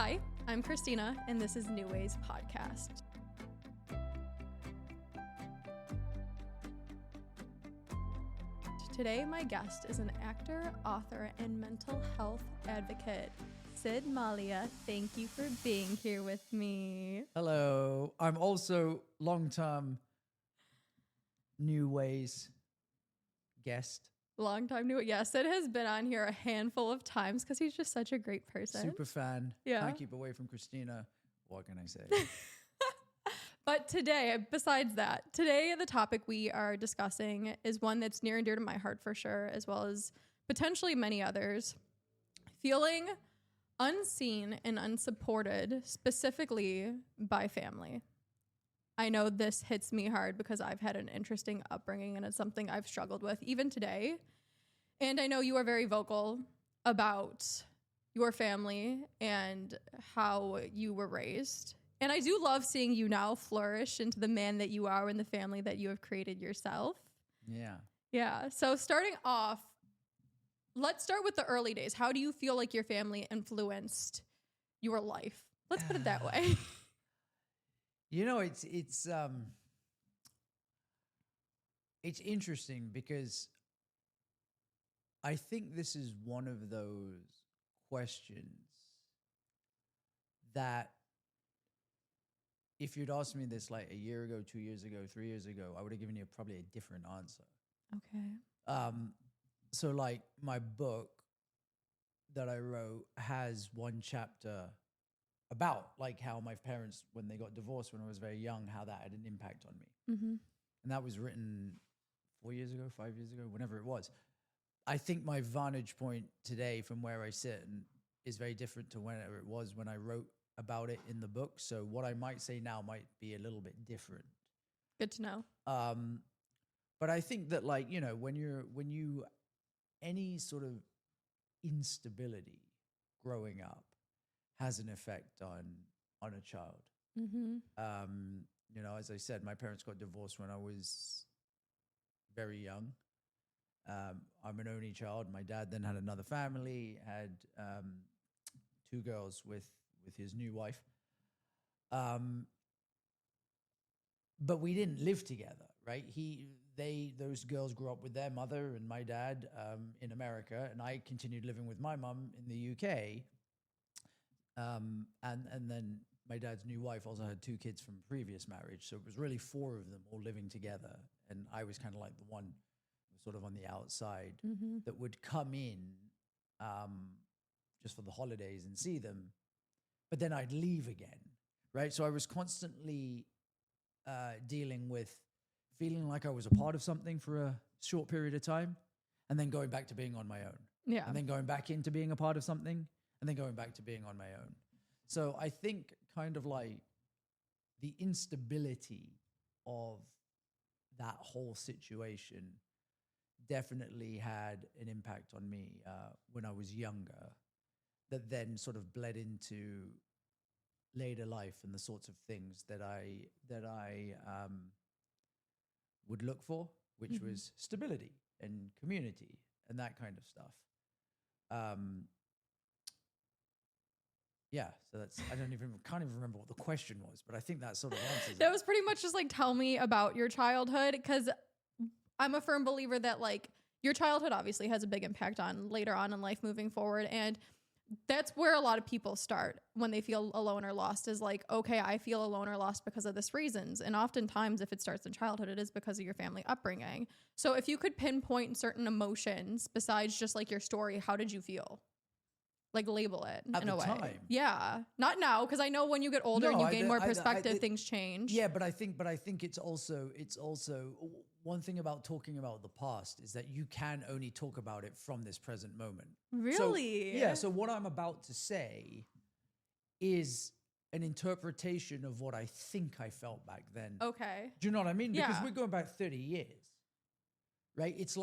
Hi, I'm Christina, and this is NewWayz podcast. Today, my guest is an actor, author, and mental health advocate, Siddharth Mallya. Thank you for being here with me. Hello. I'm also long-term NewWayz guest. Long time new. Yeah, Sid has been on here a handful of times because he's just such a great person. Super fan. Yeah. Can't keep away from Christina. What can I say? But today, besides that, today the topic we are discussing is one that's near and dear to my heart for sure, as well as potentially many others. Feeling unseen and unsupported, specifically by family. I know this hits me hard because I've had an interesting upbringing and it's something I've struggled with even today. And I know you are very vocal about your family and how you were raised. And I do love seeing you now flourish into the man that you are in the family that you have created yourself. Yeah. Yeah. So starting off, let's start with the early days. How do you feel like your family influenced your life? Let's put it that way. You know, it's interesting because I think this is one of those questions that if you'd asked me this like a year ago, 2 years ago, 3 years ago, I would have given you probably a different answer. Okay. So like my book that I wrote has one chapter about like how my parents, when they got divorced when I was very young, how that had an impact on me. Mm-hmm. And that was written 4 years ago, 5 years ago, whenever it was. I think my vantage point today from where I sit is very different to whenever it was when I wrote about it in the book. So what I might say now might be a little bit different. Good to know. But I think that like, you know, when you any sort of instability growing up has an effect on a child. Mm-hmm. You know, as I said, my parents got divorced when I was very young. I'm an only child. My dad then had another family, had 2 girls with his new wife. But we didn't live together, right? Those girls grew up with their mother and my dad in America, and I continued living with my mum in the UK. And then my dad's new wife also had 2 kids from previous marriage. So it was really 4 of them all living together. And I was kind of like the one sort of on the outside Mm-hmm. that would come in just for the holidays and see them. But then I'd leave again, right? So I was constantly dealing with feeling like I was a part of something for a short period of time and then going back to being on my own. Yeah. And then going back into being a part of something and then going back to being on my own. So I think kind of like the instability of that whole situation definitely had an impact on me when I was younger, that then sort of bled into later life and the sorts of things that I would look for, which Mm-hmm. was stability and community and that kind of stuff. Yeah, so can't even remember what the question was, but I think that sort of answers That it. was pretty much just like, tell me about your childhood, because I'm a firm believer that like your childhood obviously has a big impact on later on in life moving forward. And that's where a lot of people start when they feel alone or lost, is like, okay, I feel alone or lost because of this reasons. And oftentimes if it starts in childhood, it is because of your family upbringing. So if you could pinpoint certain emotions besides just like your story, how did you feel? Like label it At in the a way. time? Yeah. Not now, because I know when you get older and you gain more perspective, I things change. Yeah, but I think it's also one thing about talking about the past is that you can only talk about it from this present moment. Really? So what I'm about to say is an interpretation of what I think I felt back then. Okay. Do you know what I mean? Because Yeah. we're going back 30 years, right? It's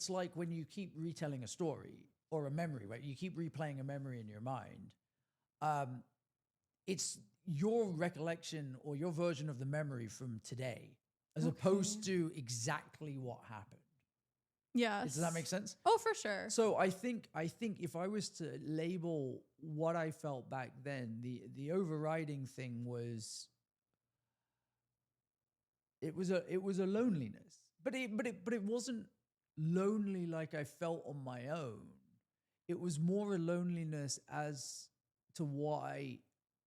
like when you keep retelling a story or a memory, right? You keep replaying a memory in your mind. It's your recollection or your version of the memory from today, as opposed to exactly what happened. Yes. Does that make sense? Oh, for sure. So I think if I was to label what I felt back then, the overriding thing was it was a loneliness. But it wasn't lonely like I felt on my own. It was more a loneliness as to why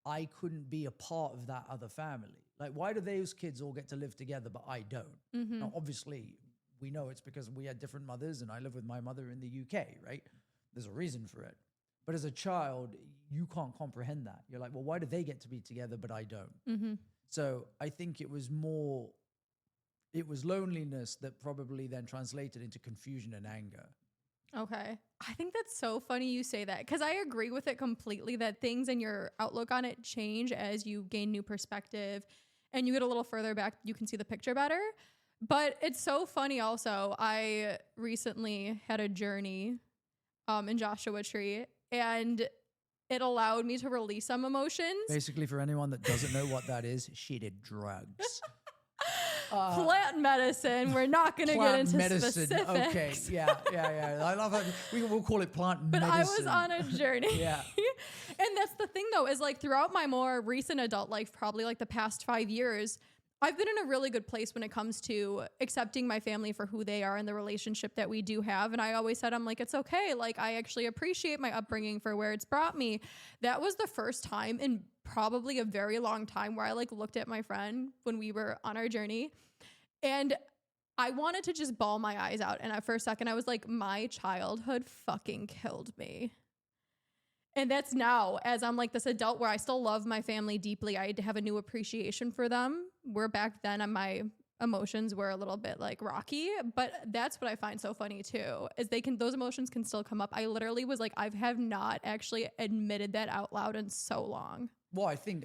I couldn't be a part of that other family. Like, why do those kids all get to live together, but I don't? Now, obviously, we know it's because we had different mothers and I live with my mother in the UK, right? There's a reason for it. But as a child, you can't comprehend that. You're like, well, why do they get to be together, but I don't? So I think it was loneliness that probably then translated into confusion and anger. Okay. I think that's so funny you say that, because I agree with it completely, that things and your outlook on it change as you gain new perspective and you get a little further back, you can see the picture better. But it's so funny also. I recently had a journey in Joshua Tree, and it allowed me to release some emotions. Basically, for anyone that doesn't know what that is, she did drugs. Plant medicine. We're not going to get into medicine. specifics. Okay, yeah. I love it. We'll call it plant medicine. But I was on a journey. Yeah. And that's the thing, though, is like throughout my more recent adult life, probably like the past 5 years, I've been in a really good place when it comes to accepting my family for who they are and the relationship that we do have. And I always said, I'm like, it's okay. Like, I actually appreciate my upbringing for where it's brought me. That was the first time in probably a very long time where I like looked at my friend when we were on our journey, and I wanted to just bawl my eyes out. And for a second, I was like, my childhood fucking killed me. And that's now, as I'm like this adult where I still love my family deeply, I have a new appreciation for them. Where back then my emotions were a little bit like rocky, but that's what I find so funny too, is those emotions can still come up. I literally was like, I have not actually admitted that out loud in so long. Well, I think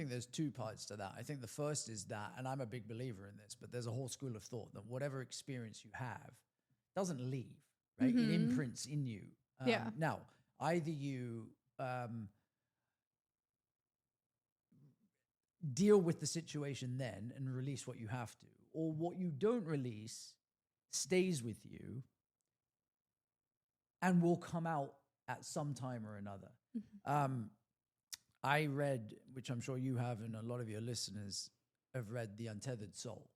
there's two parts to that. I think the first is that, and I'm a big believer in this, but there's a whole school of thought that whatever experience you have doesn't leave, right? It imprints in you. Now, either you deal with the situation then and release what you have to, or what you don't release stays with you and will come out at some time or another. I read, which I'm sure you have, and a lot of your listeners have read, The Untethered Soul.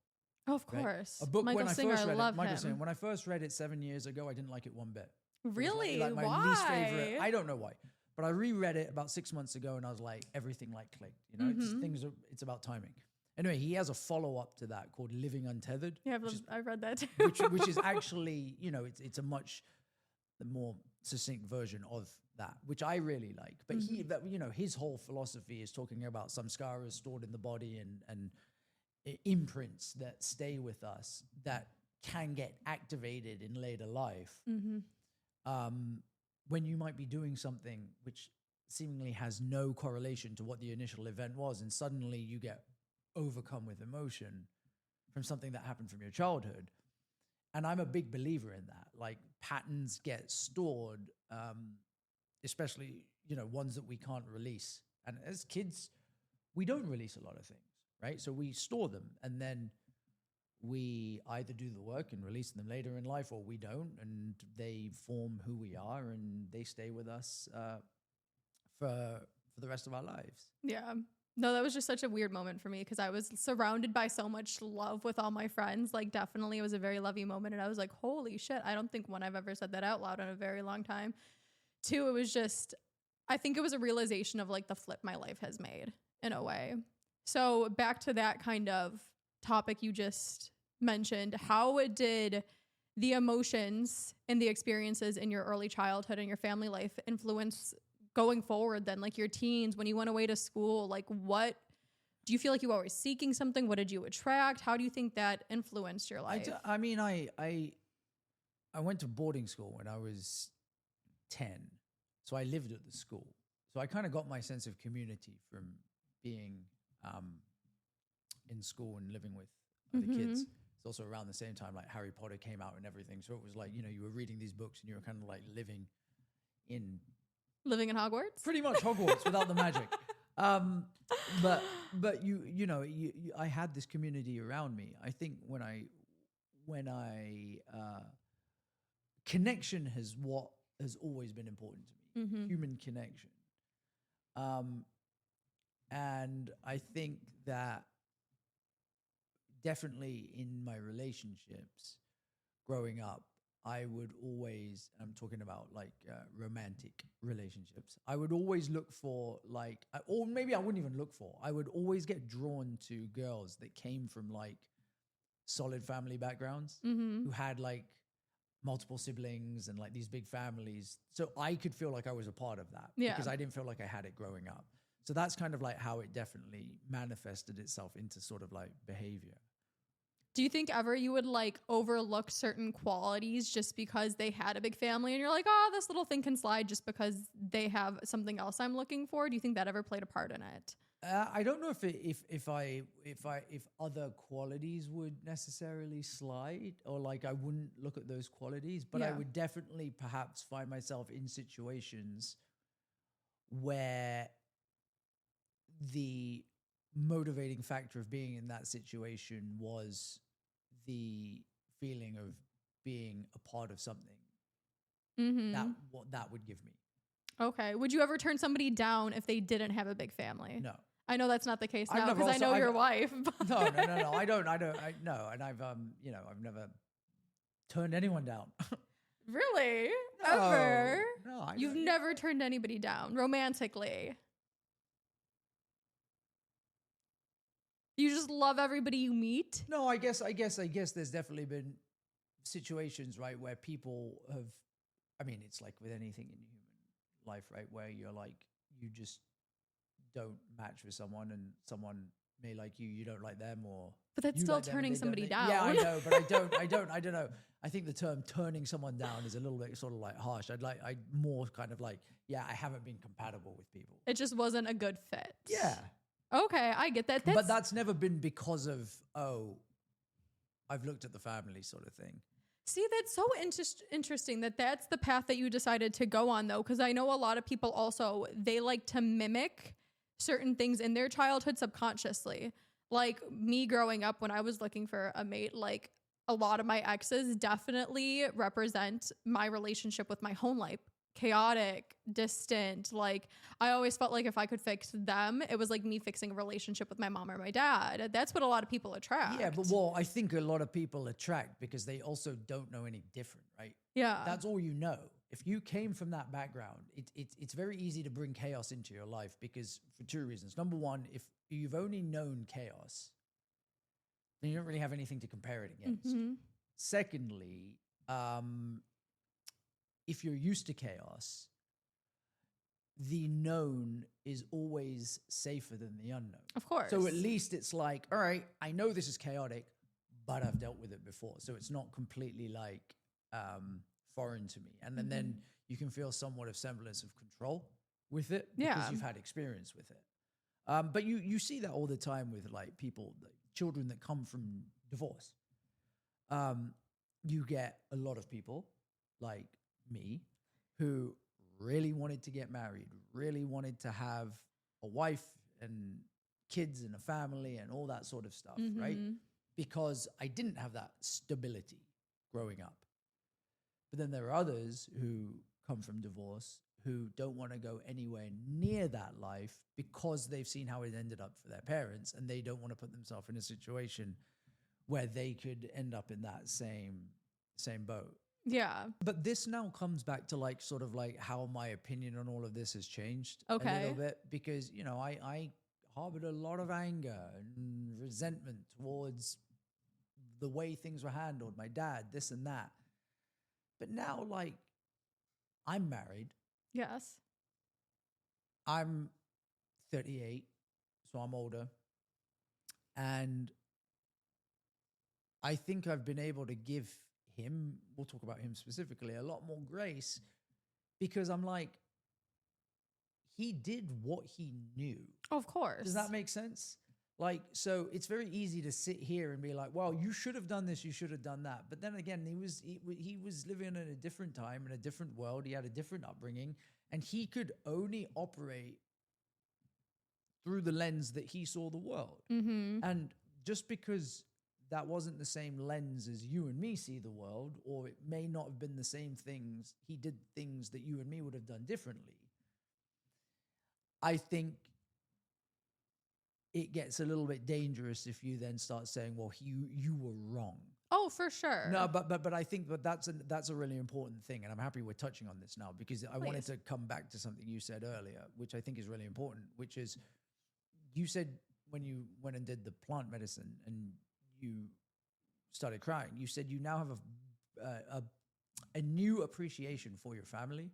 Oh, of course. A book, Michael Singer, I love Michael him. Singer, when I first read it 7 years ago, I didn't like it one bit. Really? Like my Why? least favorite. I don't know why. But I reread it about 6 months ago and I was like, everything like clicked. You know, it's about timing. Anyway, he has a follow-up to that called Living Untethered. Yeah, I read that too. which is actually, you know, it's a much more succinct version of that, which I really like. But his whole philosophy is talking about samskaras stored in the body and imprints that stay with us that can get activated in later life. When you might be doing something which seemingly has no correlation to what the initial event was, and suddenly you get overcome with emotion from something that happened from your childhood. And I'm a big believer in that. Like, patterns get stored, especially, you know, ones that we can't release. And as kids, we don't release a lot of things, right? So we store them, and then we either do the work and release them later in life, or we don't, and they form who we are, and they stay with us for the rest of our lives. Yeah. No, that was just such a weird moment for me because I was surrounded by so much love with all my friends. Like, definitely it was a very loving moment. And I was like, holy shit. I don't think, one, I've ever said that out loud in a very long time. Two, it was just, I think it was a realization of like the flip my life has made in a way. So back to that kind of topic you just mentioned, how did the emotions and the experiences in your early childhood and your family life influence going forward then, like your teens, when you went away to school? Like, what do you feel like you were always seeking something? What did you attract? How do you think that influenced your life? I went to boarding school when I was 10, so I lived at the school. So I kind of got my sense of community from being in school and living with other kids. It's also around the same time like Harry Potter came out and everything. So it was like, you know, you were reading these books and you were kind of like living in Hogwarts? Pretty much Hogwarts without the magic. But you know, I had this community around me. I think when I connection has always been important to me. Mm-hmm. Human connection. And I think that definitely in my relationships growing up, I would always, I'm talking about like romantic relationships, I would always look for like, or maybe I wouldn't even look for, I would always get drawn to girls that came from like solid family backgrounds, who had like multiple siblings and like these big families. So I could feel like I was a part of that because I didn't feel like I had it growing up. So that's kind of like how it definitely manifested itself into sort of like behavior. Do you think ever you would like overlook certain qualities just because they had a big family and you're like, oh, this little thing can slide just because they have something else I'm looking for? Do you think that ever played a part in it? I don't know if other qualities would necessarily slide, or like I wouldn't look at those qualities, but I would definitely perhaps find myself in situations where the motivating factor of being in that situation was the feeling of being a part of something. That what that would give me. Okay. Would you ever turn somebody down if they didn't have a big family? No. I know that's not the case now because I know your wife. No. I don't. No. And I've never turned anyone down. Really? No, Ever? No. You've never turned anybody down romantically. You just love everybody you meet? No, I guess there's definitely been situations, right, where people have, I mean, it's like with anything in human life, right, where you're like, you just don't match with someone and someone may like you, you don't like them, or but that's still like turning somebody down. Yeah, I know, but I don't know. I think the term turning someone down is a little bit sort of like harsh. I more kind of like, yeah, I haven't been compatible with people. It just wasn't a good fit. Yeah. Okay, I get that. But that's never been because of, oh, I've looked at the family sort of thing. See, that's so interesting that that's the path that you decided to go on, though, because I know a lot of people also, they like to mimic certain things in their childhood subconsciously. Like me growing up when I was looking for a mate, like a lot of my exes definitely represent my relationship with my home life. Chaotic, distant. Like I always felt like if I could fix them, it was like me fixing a relationship with my mom or my dad. That's what a lot of people attract. Yeah, but I think a lot of people attract because they also don't know any different, right? Yeah. That's all you know. If you came from that background, it's very easy to bring chaos into your life because for two reasons. Number one, if you've only known chaos, then you don't really have anything to compare it against. Secondly, if you're used to chaos, the known is always safer than the unknown. Of course. So at least it's like, all right, I know this is chaotic, but I've dealt with it before. So it's not completely like foreign to me. And then you can feel somewhat of semblance of control with it because you've had experience with it. But you see that all the time with like people, like children that come from divorce. You get a lot of people like me who really wanted to get married, really wanted to have a wife and kids and a family and all that sort of stuff, right? Because I didn't have that stability growing up. But then there are others who come from divorce who don't want to go anywhere near that life because they've seen how it ended up for their parents and they don't want to put themselves in a situation where they could end up in that same boat. Yeah. But this now comes back to like sort of like how my opinion on all of this has changed a little bit because, you know, I harbored a lot of anger and resentment towards the way things were handled, my dad, this and that. But now, like, I'm married. Yes. I'm 38, so I'm older. And I think I've been able to give him, we'll talk about him specifically, a lot more grace because I'm like, he did what he knew. Of course. Does that make sense? Like, so it's very easy to sit here and be like, well, you should have done this, you should have done that. But then again, he was living in a different time, in a different world. He had a different upbringing, and he could only operate through the lens that he saw the world. And just because that wasn't the same lens as you and me see the world, or it may not have been the same things. He did things that you and me would have done differently. I think it gets a little bit dangerous if you then start saying, well, you were wrong. Oh, for sure. No, but I think that's a really important thing, and I'm happy we're touching on this now, because I wanted to come back to something you said earlier, which I think is really important, which is you said when you went and did the plant medicine and you started crying, you said you now have a new appreciation for your family.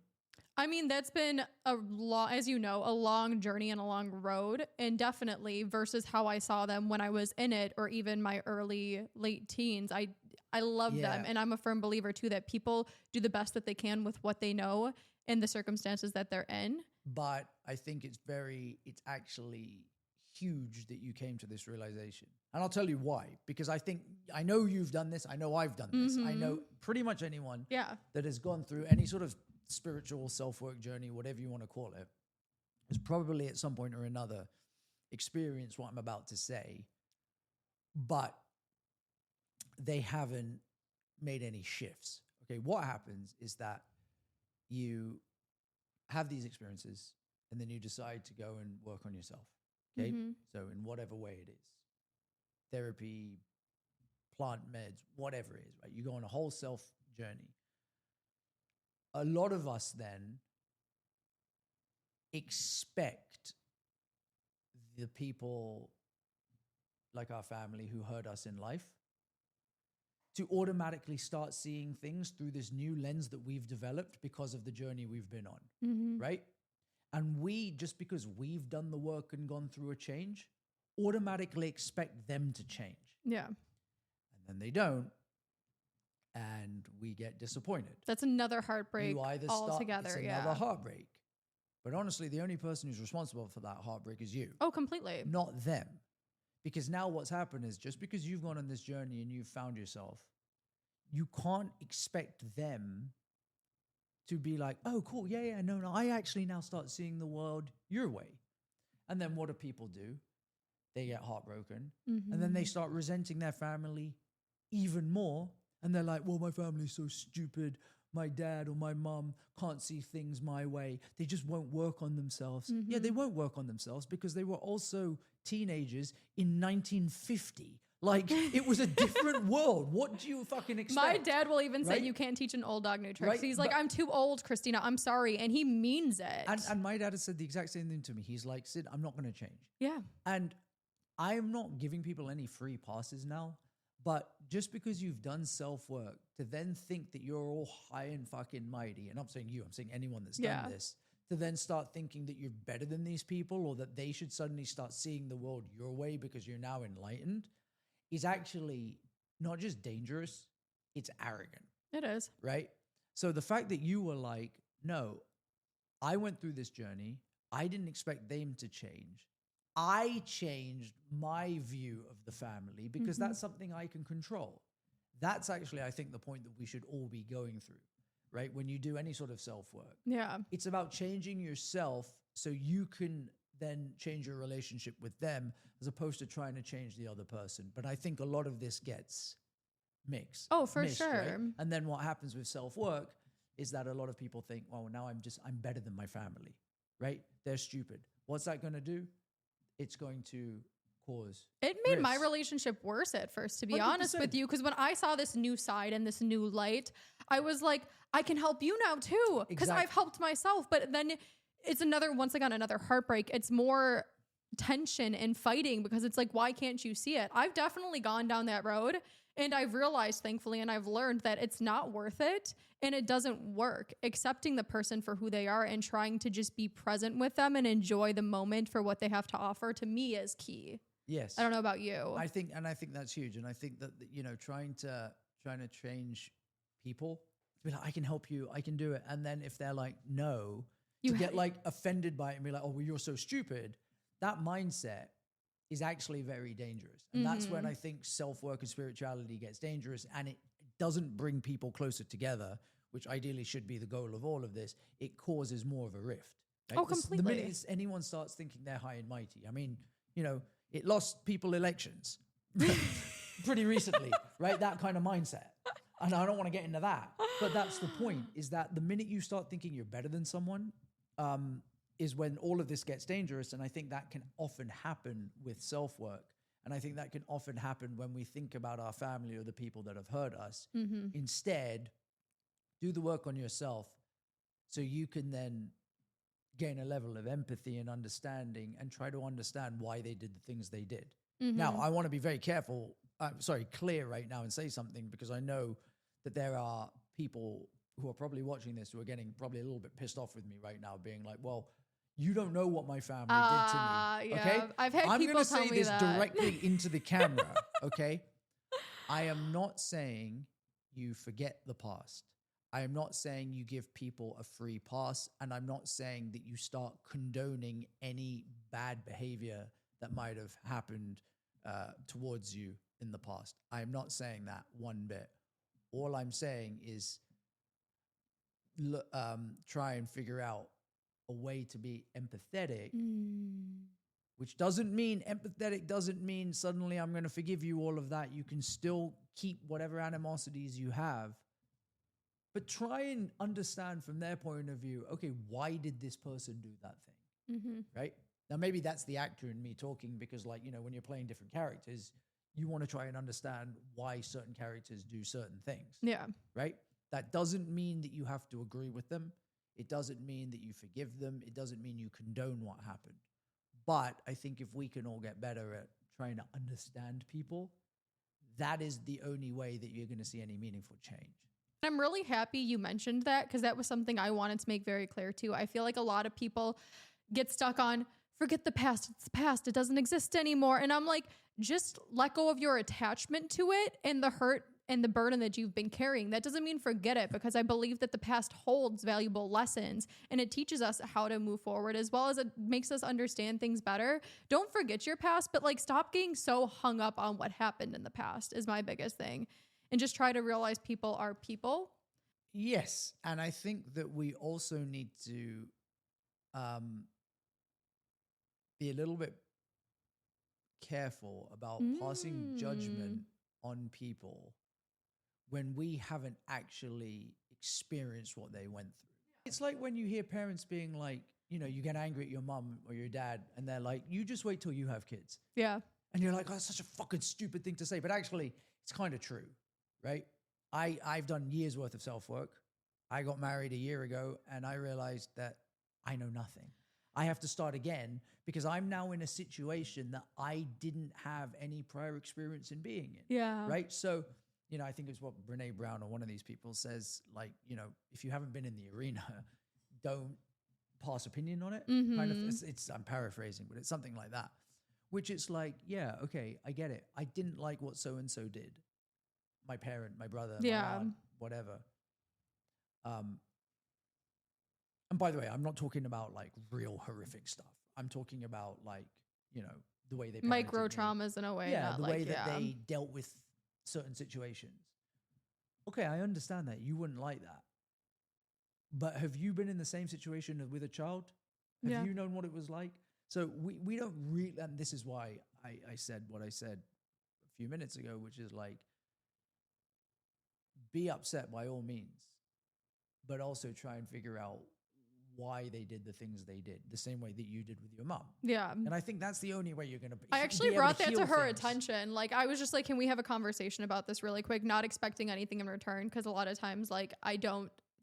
I mean, that's been a long journey and a long road, and definitely versus how I saw them when I was in it, or even my late teens. I love them, and I'm a firm believer too that people do the best that they can with what they know in the circumstances that they're in. But I think it's actually huge that you came to this realization. And I'll tell you why, because I know you've done this. I know I've done this. I know pretty much anyone that has gone through any sort of spiritual self-work journey, whatever you want to call it, has probably at some point or another experienced what I'm about to say, but they haven't made any shifts. Okay, what happens is that you have these experiences and then you decide to go and work on yourself. Okay, so in whatever way it is, therapy, plant meds, whatever it is, right? You go on a whole self journey. A lot of us then expect the people like our family who hurt us in life to automatically start seeing things through this new lens that we've developed because of the journey we've been on, right? And we, just because we've done the work and gone through a change, automatically expect them to change. Yeah. And then they don't. And we get disappointed. That's another heartbreak altogether. It's another heartbreak. But honestly, the only person who's responsible for that heartbreak is you. Oh, completely. Not them. Because now what's happened is, just because you've gone on this journey and you've found yourself, you can't expect them to be like, oh, cool, no, I actually now start seeing the world your way. And then what do people do? They get heartbroken. And then they start resenting their family even more. And they're like, well, my family's so stupid. My dad or my mom can't see things my way. They just won't work on themselves. Yeah, they won't work on themselves because they were also teenagers in 1950. Like, it was a different world. What do you fucking expect? My dad will even say you can't teach an old dog new tricks. Right? He's like, I'm too old, Christina. I'm sorry. And he means it. And my dad has said the exact same thing to me. He's like, Sid, I'm not going to change. Yeah. And I'm not giving people any free passes now. But just because you've done self-work, to then think that you're all high and fucking mighty, and I'm saying you, I'm saying anyone that's done this, to then start thinking that you're better than these people, or that they should suddenly start seeing the world your way because you're now enlightened, is actually not just dangerous, it's arrogant. It is. Right? So the fact that you were like, no, I went through this journey, I didn't expect them to change. I changed my view of the family because that's something I can control. That's actually, I think, the point that we should all be going through, right? When you do any sort of self-work. Yeah. It's about changing yourself so you can then change your relationship with them, as opposed to trying to change the other person. But I think a lot of this gets mixed. Oh, for sure. Right? And then what happens with self-work is that a lot of people think, well, now I'm better than my family, right? They're stupid. What's that going to do? It's going to cause It made my relationship worse at first, to be 100%. Honest with you, because when I saw this new side and this new light, I was like, I can help you now too, because I've helped myself. But then it's another heartbreak. It's more tension and fighting, because it's like, why can't you see it? I've definitely gone down that road, and I've realized, thankfully, and I've learned that it's not worth it, and it doesn't work. Accepting the person for who they are and trying to just be present with them and enjoy the moment for what they have to offer, to me, is key. Yes. I don't know about you. I think that's huge. And I think that, trying to change people, to be like, I can help you, I can do it. And then if they're like, no, to get like offended by it and be like, oh, well, you're so stupid. That mindset is actually very dangerous. And that's when I think self-work and spirituality gets dangerous, and it doesn't bring people closer together, which ideally should be the goal of all of this. It causes more of a rift. Right? Oh, completely. The minute anyone starts thinking they're high and mighty, I mean, it lost people elections. pretty recently, right? That kind of mindset. And I don't want to get into that. But that's the point, is that the minute you start thinking you're better than someone, is when all of this gets dangerous. And I think that can often happen with self-work. And I think that can often happen when we think about our family or the people that have hurt us. Instead, do the work on yourself so you can then gain a level of empathy and understanding and try to understand why they did the things they did. Now, I want to be very clear right now and say something, because I know that there are people who are probably watching this who are getting probably a little bit pissed off with me right now, being like, well, you don't know what my family did to me. Okay. Yeah. I've had I'm people going to tell say me this that. directly into the camera. Okay. I am not saying you forget the past. I am not saying you give people a free pass. And I'm not saying that you start condoning any bad behavior that might have happened towards you in the past. I am not saying that one bit. All I'm saying is try and figure out a way to be empathetic, which doesn't mean suddenly I'm going to forgive you all of that. You can still keep whatever animosities you have, but try and understand from their point of view, okay, why did this person do that thing? Right? Now, maybe that's the actor in me talking, because like, when you're playing different characters, you want to try and understand why certain characters do certain things. Yeah. Right? That doesn't mean that you have to agree with them. It doesn't mean that you forgive them. It doesn't mean you condone what happened. But I think if we can all get better at trying to understand people, that is the only way that you're going to see any meaningful change. I'm really happy you mentioned that, because that was something I wanted to make very clear too. I feel like a lot of people get stuck on, forget the past. It's the past. It doesn't exist anymore. And I'm like, just let go of your attachment to it and the hurt and the burden that you've been carrying. That doesn't mean forget it, because I believe that the past holds valuable lessons and it teaches us how to move forward, as well as it makes us understand things better. Don't forget your past, but like, stop getting so hung up on what happened in the past is my biggest thing. And just try to realize people are people. Yes. And I think that we also need to be a little bit careful about passing judgment on people when we haven't actually experienced what they went through. It's like when you hear parents being like, you get angry at your mom or your dad, and they're like, you just wait till you have kids. Yeah. And you're like, oh, that's such a fucking stupid thing to say. But actually, it's kind of true, right? I've done years worth of self-work. I got married a year ago, and I realized that I know nothing. I have to start again, because I'm now in a situation that I didn't have any prior experience in being in. Yeah. Right? So, I think it's what Brene Brown or one of these people says, like, if you haven't been in the arena, don't pass opinion on it. Kind of, I'm paraphrasing, but it's something like that, which it's like, yeah, okay, I get it. I didn't like what so-and-so did. My parent, my brother, my aunt, whatever. And by the way, I'm not talking about like real horrific stuff. I'm talking about like, the way they micro parented me. traumas in a way. Yeah, not the like, way that they dealt with certain situations. Okay, I understand that. You wouldn't like that. But have you been in the same situation with a child? Have you known what it was like? So we don't really, and this is why I said what I said a few minutes ago, which is like, be upset by all means, but also try and figure out why they did the things they did, the same way that you did with your mom. Yeah. And I think that's the only way you're going to I actually brought that to her attention. Like, I was just like, can we have a conversation about this really quick? Not expecting anything in return. Cause a lot of times, like,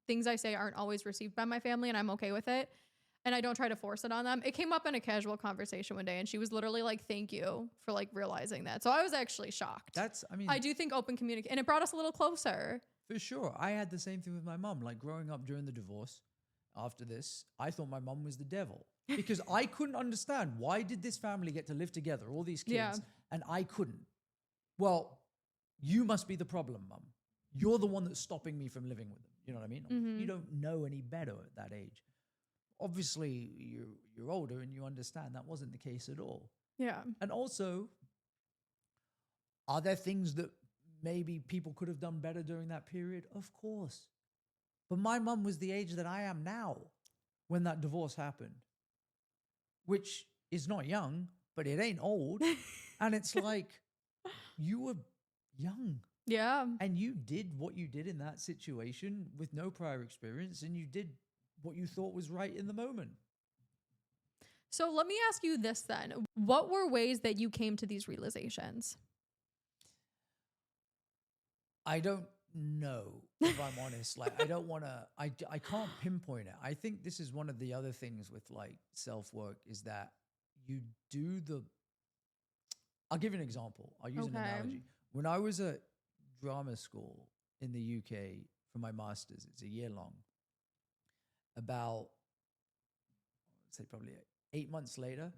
things I say aren't always received by my family, and I'm okay with it. And I don't try to force it on them. It came up in a casual conversation one day, and she was literally like, thank you for like realizing that. So I was actually shocked. I do think open communication, and it brought us a little closer. For sure. I had the same thing with my mom. Like, growing up during the divorce, after this, I thought my mom was the devil, because I couldn't understand, why did this family get to live together, all these kids, and I couldn't? Well, you must be the problem, mom. You're the one that's stopping me from living with them. You know what I mean? You don't know any better at that age. Obviously, you're older and you understand that wasn't the case at all. Yeah. And also, are there things that maybe people could have done better during that period? Of course. But my mum was the age that I am now when that divorce happened, which is not young, but it ain't old. And it's like, you were young. Yeah. And you did what you did in that situation with no prior experience, and you did what you thought was right in the moment. So let me ask you this then. What were ways that you came to these realizations? I don't know, if I'm honest. Like, I don't want to, I can't pinpoint it. I think this is one of the other things with like self-work is that you do I'll give you an example. I'll use an analogy. When I was at drama school in the UK for my master's, it's a year long, about, I'd say probably 8 months later,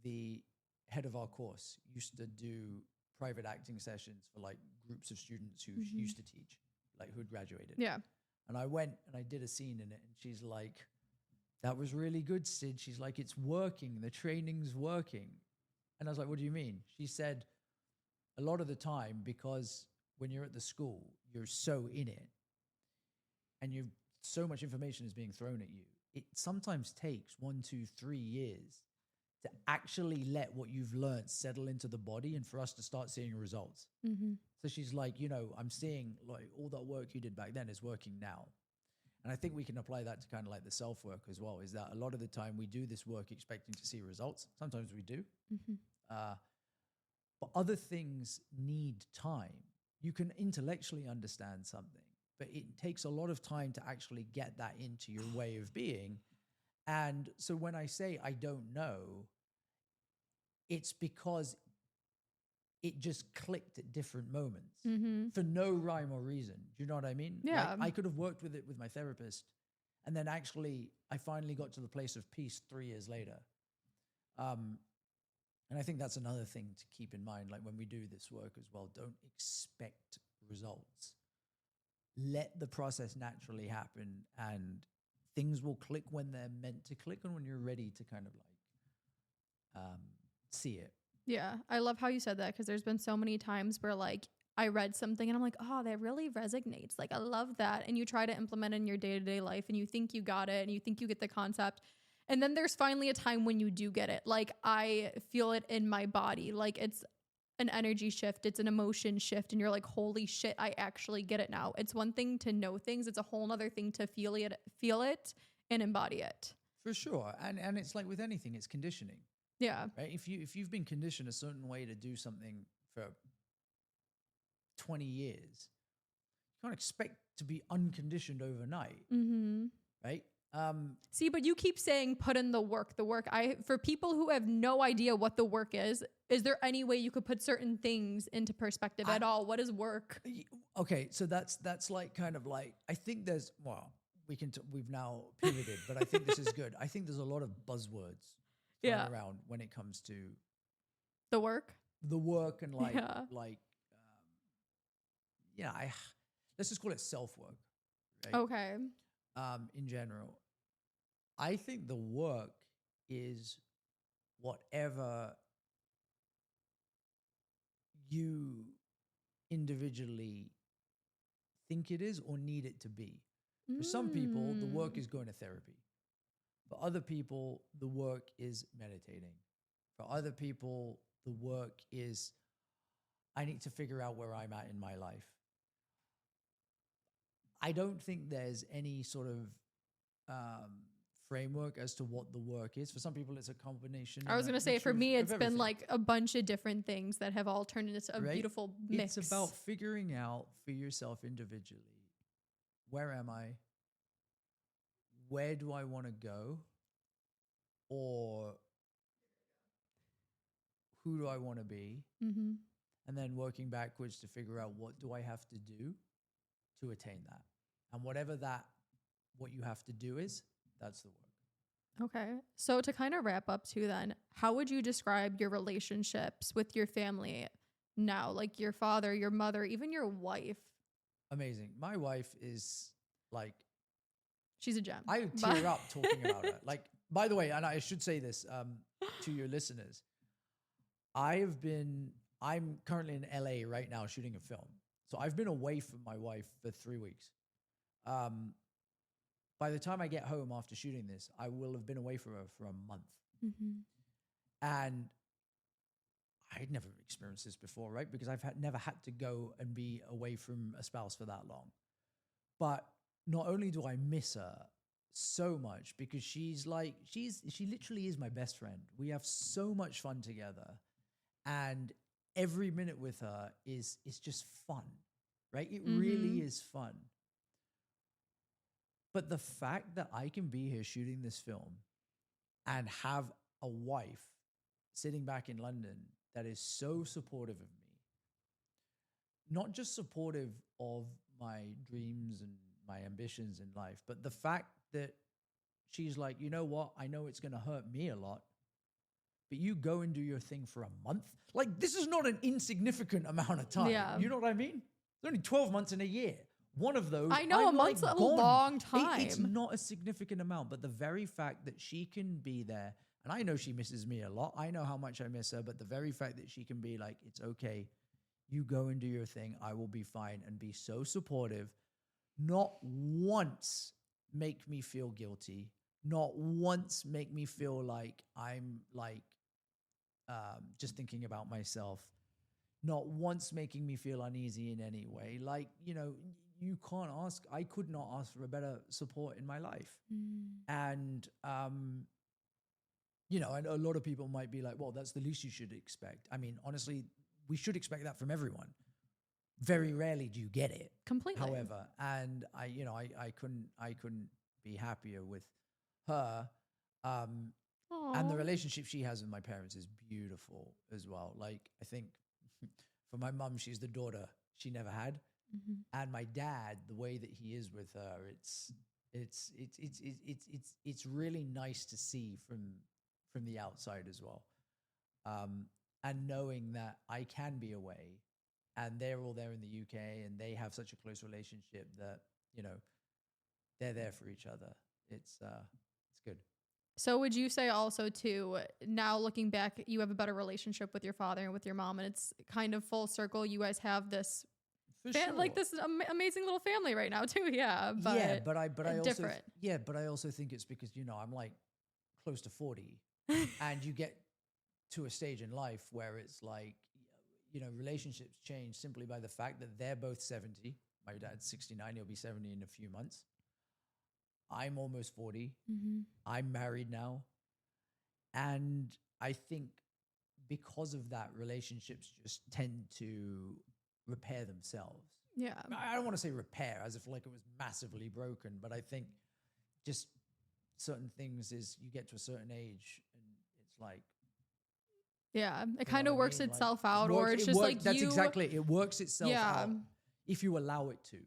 the head of our course used to do private acting sessions for like groups of students who she used to teach, like who had graduated. Yeah. And I went and I did a scene in it, and she's like, "That was really good, Sid." She's like, "It's working. The training's working." And I was like, "What do you mean?" She said, "A lot of the time, because when you're at the school, you're so in it and so much information is being thrown at you. It sometimes takes 1, 2, 3 years to actually let what you've learned settle into the body and for us to start seeing results." So she's like, "I'm seeing like all that work you did back then is working now." And I think we can apply that to kind of like the self-work as well, is that a lot of the time we do this work expecting to see results. Sometimes we do. But other things need time. You can intellectually understand something, but it takes a lot of time to actually get that into your way of being. And so when I say I don't know, it's because it just clicked at different moments for no rhyme or reason. Do you know what I mean? Yeah. Like, I could have worked with it with my therapist, and then actually I finally got to the place of peace 3 years later. And I think that's another thing to keep in mind. Like when we do this work as well, don't expect results. Let the process naturally happen, and things will click when they're meant to click and when you're ready to kind of like see it. Yeah. I love how you said that, because there's been so many times where like I read something and I'm like, oh, that really resonates. Like, I love that. And you try to implement it in your day-to-day life and you think you got it and you think you get the concept. And then there's finally a time when you do get it. Like, I feel it in my body. Like, it's an energy shift. It's an emotion shift. And you're like, holy shit, I actually get it now. It's one thing to know things. It's a whole nother thing to feel it and embody it. For sure. And it's like with anything, it's conditioning. Yeah. Right? If you've been conditioned a certain way to do something for 20 years, you can't expect to be unconditioned overnight. Right? See, but you keep saying put in the work. For people who have no idea what the work is there any way you could put certain things into perspective at all? What is work? Okay, so that's like kind of like, I think there's, we've now pivoted, but I think this is good. I think there's a lot of buzzwords thrown around when it comes to the work and like, let's just call it self-work. Right? Okay. In general, I think the work is whatever you individually think it is or need it to be. For some people, the work is going to therapy. For other people, the work is meditating. For other people, the work is, I need to figure out where I'm at in my life. I don't think there's any sort of framework as to what the work is. For some people, it's a combination. I was going to say, for me, it's been like a bunch of different things that have all turned into a beautiful mix. It's about figuring out for yourself individually, where am I? Where do I want to go? Or who do I want to be? And then working backwards to figure out what do I have to do to attain that. And what you have to do is, that's the work. Okay. So to kind of wrap up too then, how would you describe your relationships with your family now? Like your father, your mother, even your wife? Amazing. My wife is like... She's a gem. I tear up talking about her. Like, by the way, and I should say this to your listeners, I'm currently in LA right now shooting a film. So I've been away from my wife for 3 weeks. By the time I get home after shooting this, I will have been away from her for a month. And I I'd never experienced this before, right? Because I've never had to go and be away from a spouse for that long. But not only do I miss her so much, because she literally is my best friend. We have so much fun together, and every minute with her is just fun, right? It really is fun. But the fact that I can be here shooting this film and have a wife sitting back in London that is so supportive of me, not just supportive of my dreams and my ambitions in life, but the fact that she's like, you know what? I know it's going to hurt me a lot, but you go and do your thing for a month. Like, this is not an insignificant amount of time. Yeah. You know what I mean? It's only 12 months in a year. One of those, I know, I'm a month's like a gone. long time. It's not a significant amount, but the very fact that she can be there, and I know she misses me a lot. I know how much I miss her, but the very fact that she can be like, it's okay, you go and do your thing, I will be fine, and be so supportive, not once make me feel guilty, not once make me feel like I'm like just thinking about myself, not once making me feel uneasy in any way. Like, you know, I could not ask for a better support in my life. And, you know, and a lot of people might be like, well, that's the least you should expect. I mean, honestly, we should expect that from everyone. Very rarely do you get it. Completely. However, and I couldn't be happier with her. And the relationship she has with my parents is beautiful as well. Like, I think for my mum, she's the daughter she never had. And my dad, the way that he is with her, it's really nice to see from the outside as well. And knowing that I can be away, and they're all there in the UK, and they have such a close relationship that, you know, they're there for each other. It's good. So would you say also too, now looking back, you have a better relationship with your father and with your mom, and it's kind of full circle. You guys have this like this amazing little family right now too. Yeah. But but I different. but I also think it's because, you know, I'm like close to 40 and you get to a stage in life where it's like, you know, relationships change simply by the fact that they're both 70. My dad's 69. He'll be 70 in a few months. I'm almost 40. I'm married now. And I think because of that, relationships just tend to repair themselves. Yeah. I don't want to say repair as if like it was massively broken, but I think just certain things is you get to a certain age and it's like, yeah, it kind of works itself out, or it's just like that's exactly it. It works itself out if you allow it to.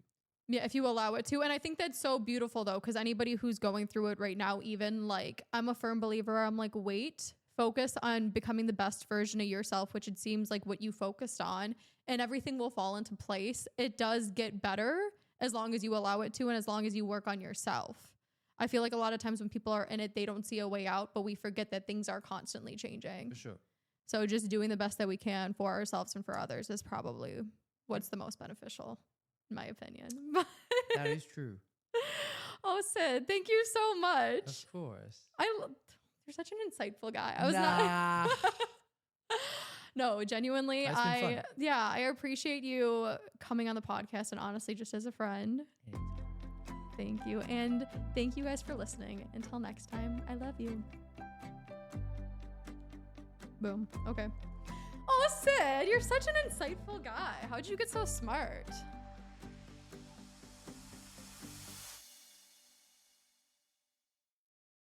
Yeah, if you allow it to. And I think that's so beautiful though, because anybody who's going through it right now, even like, I'm a firm believer, I'm like, wait, focus on becoming the best version of yourself, which it seems like what you focused on, and everything will fall into place. It does get better as long as you allow it to, and as long as you work on yourself. I feel like a lot of times when people are in it, they don't see a way out, but we forget that things are constantly changing. For sure. So just doing the best that we can for ourselves and for others is probably what's the most beneficial, in my opinion. That is true. Oh, Sid, thank you so much. Of course. You're such an insightful guy. I was not. No, genuinely, I appreciate you coming on the podcast, and honestly, just as a friend. Thank you. And thank you guys for listening. Until next time, I love you. Boom. Okay. Oh, Sid, you're such an insightful guy. How'd you get so smart?